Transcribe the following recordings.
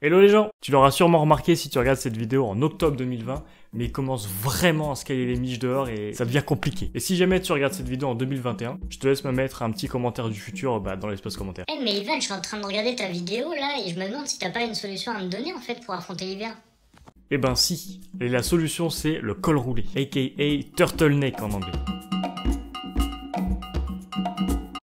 Hello les gens! Tu l'auras sûrement remarqué si tu regardes cette vidéo en octobre 2020, mais il commence vraiment à se caler les miches dehors et ça devient compliqué. Et si jamais tu regardes cette vidéo en 2021, je te laisse me mettre un petit commentaire du futur dans l'espace commentaire. Eh mais Ivan, je suis en train de regarder ta vidéo là et je me demande si t'as pas une solution à me donner en fait pour affronter l'hiver. Eh ben si, et la solution c'est le col roulé, aka turtleneck en anglais.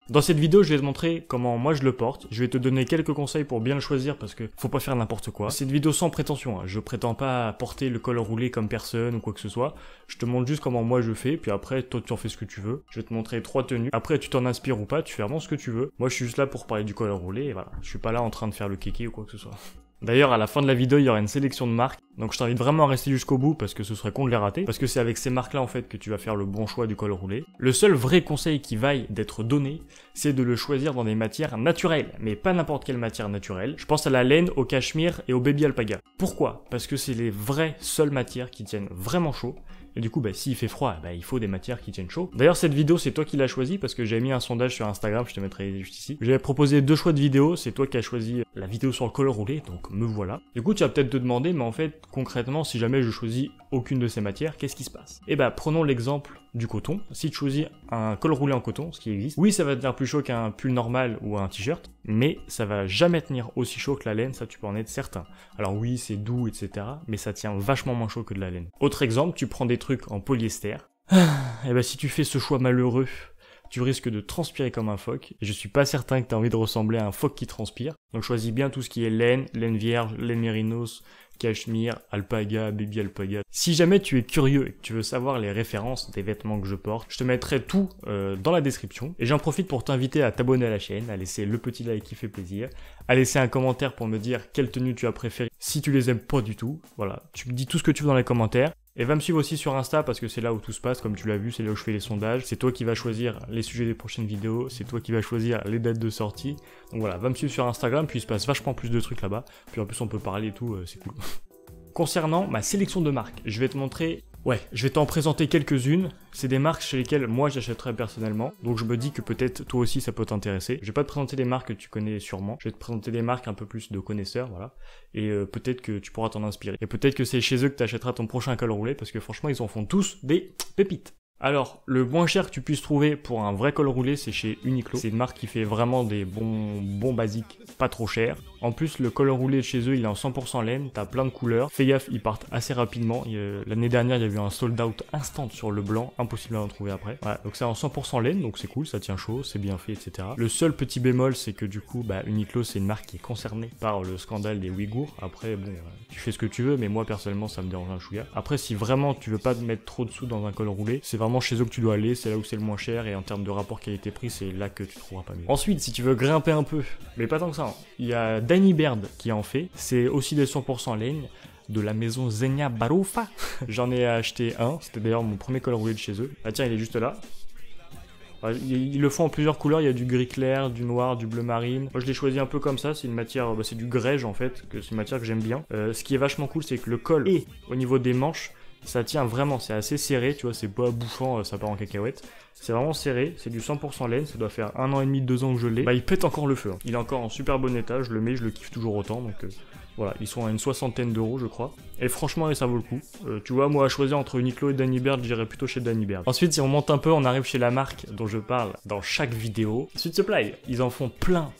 Dans cette vidéo, je vais te montrer comment moi je le porte. Je vais te donner quelques conseils pour bien le choisir parce que faut pas faire n'importe quoi. C'est une vidéo sans prétention, hein. Je prétends pas porter le col roulé comme personne ou quoi que ce soit. Je te montre juste comment moi je fais, puis après, toi tu en fais ce que tu veux. Je vais te montrer 3 tenues. Après, tu t'en inspires ou pas, tu fais vraiment ce que tu veux. Moi, je suis juste là pour parler du col roulé et voilà. Je suis pas là en train de faire le kéké ou quoi que ce soit. D'ailleurs, à la fin de la vidéo, il y aura une sélection de marques. Donc je t'invite vraiment à rester jusqu'au bout parce que ce serait con de les rater. Parce que c'est avec ces marques-là en fait que tu vas faire le bon choix du col roulé. Le seul vrai conseil qui vaille d'être donné, c'est de le choisir dans des matières naturelles. Mais pas n'importe quelle matière naturelle. Je pense à la laine, au cachemire et au baby alpaga. Pourquoi? Parce que c'est les vraies seules matières qui tiennent vraiment chaud. Et du coup, s'il fait froid, il faut des matières qui tiennent chaud. D'ailleurs, cette vidéo, c'est toi qui l'as choisie parce que j'avais mis un sondage sur Instagram, je te mettrai juste ici. J'avais proposé 2 choix de vidéos, c'est toi qui as choisi la vidéo sur le col roulé, donc me voilà. Du coup, tu vas peut-être te demander, mais en fait, concrètement, si jamais je choisis aucune de ces matières, qu'est-ce qui se passe? Prenons l'exemple du coton. Si tu choisis un col roulé en coton, ce qui existe, oui, ça va tenir plus chaud qu'un pull normal ou un t-shirt, mais ça va jamais tenir aussi chaud que la laine, ça tu peux en être certain. Alors oui, c'est doux, etc., mais ça tient vachement moins chaud que de la laine. Autre exemple, tu prends des trucs en polyester. Si tu fais ce choix malheureux, tu risques de transpirer comme un phoque, et je suis pas certain que tu as envie de ressembler à un phoque qui transpire. Donc choisis bien tout ce qui est laine, laine vierge, laine mérinos, cachemire, alpaga, baby alpaga. Si jamais tu es curieux et que tu veux savoir les références des vêtements que je porte, je te mettrai tout dans la description. Et j'en profite pour t'inviter à t'abonner à la chaîne, à laisser le petit like qui fait plaisir, à laisser un commentaire pour me dire quelle tenue tu as préférée si tu les aimes pas du tout. Voilà, tu me dis tout ce que tu veux dans les commentaires. Et va me suivre aussi sur Insta parce que c'est là où tout se passe, comme tu l'as vu, c'est là où je fais les sondages. C'est toi qui vas choisir les sujets des prochaines vidéos, c'est toi qui vas choisir les dates de sortie. Donc voilà, va me suivre sur Instagram, puis il se passe vachement plus de trucs là-bas. Puis en plus on peut parler et tout, c'est cool. Concernant ma sélection de marques, je vais te montrer... je vais t'en présenter quelques-unes. C'est des marques chez lesquelles moi j'achèterais personnellement. Donc je me dis que peut-être toi aussi ça peut t'intéresser. Je vais pas te présenter des marques que tu connais sûrement. Je vais te présenter des marques un peu plus de connaisseurs, voilà. Et peut-être que tu pourras t'en inspirer. Et peut-être que c'est chez eux que tu achèteras ton prochain col roulé parce que franchement ils en font tous des pépites. Alors, le moins cher que tu puisses trouver pour un vrai col roulé, c'est chez Uniqlo. C'est une marque qui fait vraiment des bons basiques, pas trop chers. En plus, le col roulé de chez eux, il est en 100% laine, t'as plein de couleurs. Fais gaffe, ils partent assez rapidement. L'année dernière, il y a eu un sold out instant sur le blanc, impossible à en trouver après. Voilà, donc c'est en 100% laine, donc c'est cool, ça tient chaud, c'est bien fait, etc. Le seul petit bémol, c'est que du coup, Uniqlo, c'est une marque qui est concernée par le scandale des Ouïghours. Après, tu fais ce que tu veux, mais moi, personnellement, ça me dérange un chouïa. Après, si vraiment tu veux pas te mettre trop de sous dans un col roulé, c'est vraiment chez eux que tu dois aller, c'est là où c'est le moins cher, et en termes de rapport qualité-prix, c'est là que tu trouveras pas mieux. Ensuite, si tu veux grimper un peu, mais pas tant que ça, hein, il y a Danny Bird qui en fait, c'est aussi des 100% laine, de la maison Zegna Barufa. J'en ai acheté un, c'était d'ailleurs mon premier col roulé de chez eux. Ah tiens, il est juste là. Ils le font en plusieurs couleurs, il y a du gris clair, du noir, du bleu marine. Moi je l'ai choisi un peu comme ça, c'est une matière, c'est du grège en fait, c'est une matière que j'aime bien. Ce qui est vachement cool, c'est que le col et au niveau des manches, ça tient vraiment, c'est assez serré, tu vois, c'est pas bouffant, ça part en cacahuète. C'est vraiment serré, c'est du 100% laine, ça doit faire 1 an et demi, 2 ans que je l'ai. Il pète encore le feu, hein. Il est encore en super bon état, je le mets, je le kiffe toujours autant, donc voilà, ils sont à une 60aine d'euros je crois. Et franchement, ça vaut le coup. Tu vois, moi à choisir entre Uniqlo et Danny Bird, j'irais plutôt chez Danny Bird. Ensuite, si on monte un peu, on arrive chez la marque dont je parle dans chaque vidéo. Sweet Supply, ils en font plein.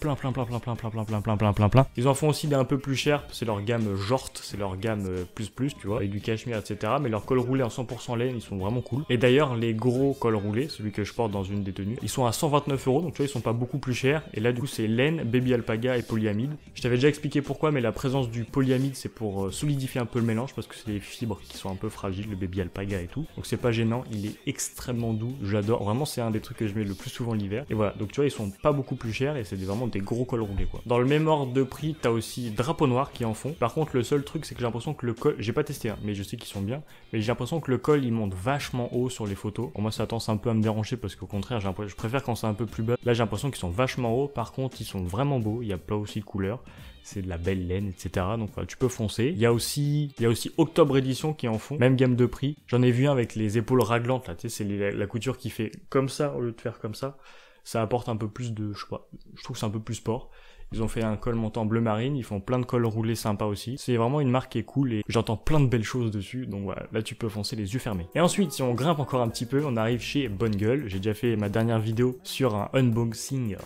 Ils en font aussi des un peu plus chers, c'est leur gamme Jort, c'est leur gamme plus, tu vois, avec du cachemire, etc. Mais leurs cols roulés en 100% laine, ils sont vraiment cool. Et d'ailleurs, les gros cols roulés, celui que je porte dans une des tenues, ils sont à 129 €, donc tu vois, ils sont pas beaucoup plus chers. Et là, du coup, c'est laine, baby alpaga et polyamide. Je t'avais déjà expliqué pourquoi, mais la présence du polyamide, c'est pour solidifier un peu le mélange, parce que c'est des fibres qui sont un peu fragiles, le baby alpaga et tout. Donc c'est pas gênant, il est extrêmement doux, j'adore. Vraiment, c'est un des trucs que je mets le plus souvent l'hiver. Et voilà, donc tu vois, ils sont pas beaucoup plus chers et c'est vraiment des gros cols roulés, quoi. Dans le même ordre de prix, t'as aussi Drapeau Noir qui en font. Par contre, le seul truc, c'est que j'ai l'impression que le col, j'ai pas testé, hein, mais je sais qu'ils sont bien, mais j'ai l'impression que le col, il monte vachement haut sur les photos. Bon, moi, ça a tendance un peu à me déranger parce qu'au contraire, je préfère quand c'est un peu plus bas. Là, j'ai l'impression qu'ils sont vachement hauts. Par contre, ils sont vraiment beaux. Il y a plein aussi de couleurs. C'est de la belle laine, etc. Donc voilà, tu peux foncer. Il y a aussi Octobre Édition qui en font, même gamme de prix. J'en ai vu un avec les épaules raglantes, là, tu sais, c'est la couture qui fait comme ça au lieu de faire comme ça. Ça apporte un peu plus de, je sais pas, je trouve que c'est un peu plus sport. Ils ont fait un col montant bleu marine, ils font plein de cols roulés sympas aussi. C'est vraiment une marque qui est cool et j'entends plein de belles choses dessus, donc voilà, là tu peux foncer les yeux fermés. Et ensuite, si on grimpe encore un petit peu, on arrive chez Bonne Gueule. J'ai déjà fait ma dernière vidéo sur un unboxing,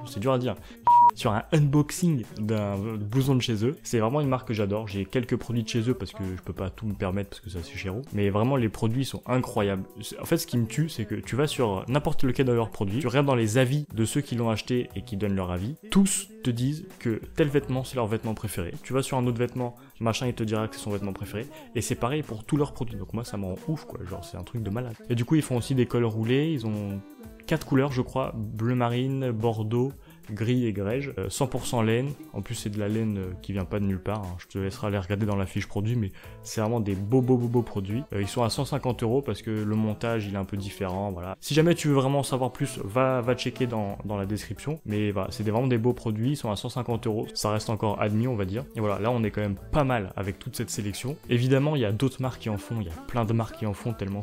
c'est dur à dire, sur un unboxing d'un blouson de chez eux. C'est vraiment une marque que j'adore. J'ai quelques produits de chez eux parce que je peux pas tout me permettre parce que ça c'est chéro. Mais vraiment les produits sont incroyables. En fait ce qui me tue c'est que tu vas sur n'importe lequel de leurs produits, tu regardes dans les avis de ceux qui l'ont acheté et qui donnent leur avis. Tous te disent que tel vêtement c'est leur vêtement préféré. Tu vas sur un autre vêtement, machin il te dira que c'est son vêtement préféré. Et c'est pareil pour tous leurs produits. Donc moi ça me rend ouf quoi. Genre c'est un truc de malade. Et du coup ils font aussi des cols roulés. Ils ont 4 couleurs je crois. Bleu marine, bordeaux, gris et grège, 100% laine, en plus c'est de la laine qui vient pas de nulle part, hein. Je te laisserai aller regarder dans la fiche produit, mais c'est vraiment des beaux produits. Ils sont à 150 € parce que le montage il est un peu différent, voilà. Si jamais tu veux vraiment en savoir plus, va checker dans la description, mais voilà, c'est vraiment des beaux produits, ils sont à 150 €, ça reste encore admis on va dire. Et voilà, là on est quand même pas mal avec toute cette sélection. Évidemment il y a d'autres marques qui en font, il y a plein de marques qui en font tellement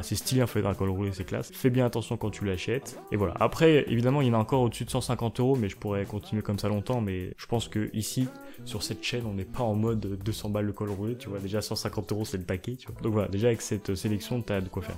c'est stylé en fait un col roulé, c'est classe. Fais bien attention quand tu l'achètes. Et voilà. Après, évidemment, il y en a encore au-dessus de 150 €, mais je pourrais continuer comme ça longtemps. Mais je pense que ici, sur cette chaîne, on n'est pas en mode 200 balles le col roulé. Tu vois, déjà 150 € c'est le paquet. Tu vois. Donc voilà, déjà avec cette sélection, t'as de quoi faire.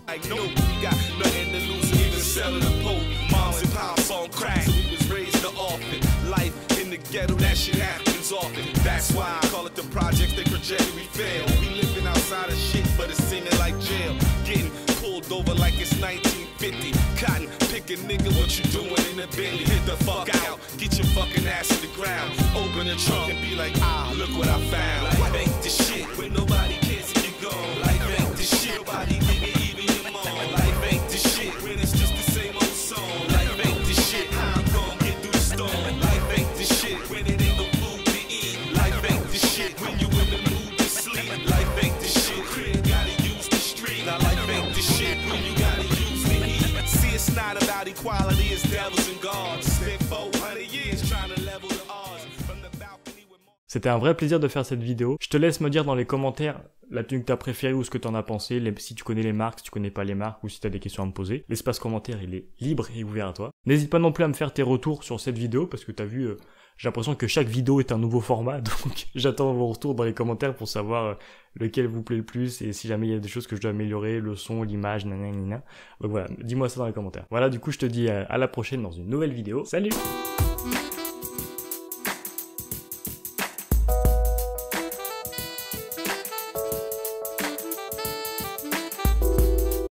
Over like it's 1950. Cotton picking nigga, what you doing in the Bentley? Hit the fuck out, get your fucking ass to the ground. Open the trunk and be like, ah, look what I found. Life ain't the shit when nobody cares if you gone. Life ain't the shit, nobody nigga even your mom. Life ain't the shit when it's just the same old song. Life ain't the shit, how I'm gonna get through the storm. Life ain't the shit when it ain't no food to eat. Life ain't the shit when you in the mood to sleep. Life ain't the shit, crib gotta use the street. Now life ain't the shit when you gotta use the heat. See, it's not about equality, it's devils and gods. Spent 400 years trying to level the odds from the balcony with more. C'était un vrai plaisir de faire cette vidéo. Je te laisse me dire dans les commentaires la tenue que t'as préférée ou ce que t'en as pensé, si tu connais les marques, si tu connais pas les marques ou si t'as des questions à me poser. L'espace commentaire il est libre et ouvert à toi. N'hésite pas non plus à me faire tes retours sur cette vidéo parce que t'as vu, j'ai l'impression que chaque vidéo est un nouveau format, donc j'attends vos retours dans les commentaires pour savoir lequel vous plaît le plus et si jamais il y a des choses que je dois améliorer, le son, l'image, nanana. Donc voilà, dis-moi ça dans les commentaires. Voilà, du coup je te dis à la prochaine dans une nouvelle vidéo. Salut!